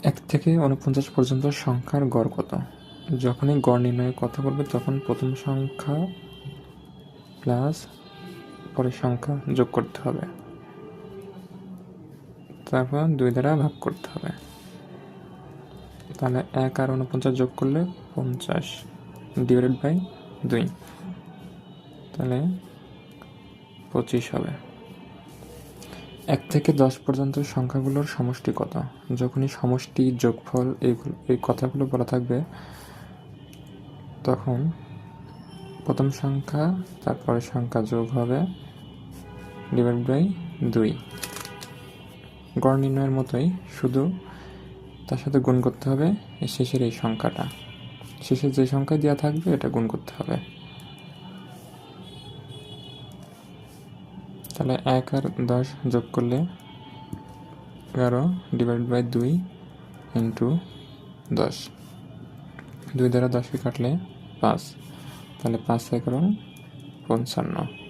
1 থেকে 49 পর্যন্ত সংখ্যার গড় কত? যখনই গড় নির্ণয়ের কথা বলবে তখন প্রথম সংখ্যা প্লাস পরের সংখ্যা যোগ করতে হবে, তারপর 2 দ্বারা ভাগ করতে হবে। তাহলে 1 আর 49 যোগ করলে 50 ডিভাইডেড বাই 2, তাহলে 25 হবে। 1 থেকে 10 পর্যন্ত সংখ্যাগুলোর সমষ্টি কত? যখনই সমষ্টি, যোগফল এই কথাগুলো বলা থাকবে তখন প্রথম সংখ্যা তারপরের সংখ্যা যোগ হবে ডিভাইড বাই 2। গড় নির্ণয়ের মতোই, শুধু তার সাথে গুণ করতে হবে শেষের এই সংখ্যাটা। শেষে যে সংখ্যা দেওয়া থাকবে এটা গুণ করতে হবে। তাহলে 1 আর 10 যোগ করলে 11 ডিভাইড বাই 2 ইন্টু 10। 2 দ্বারা 10কে কাটলে 5, তাহলে 5 × 55।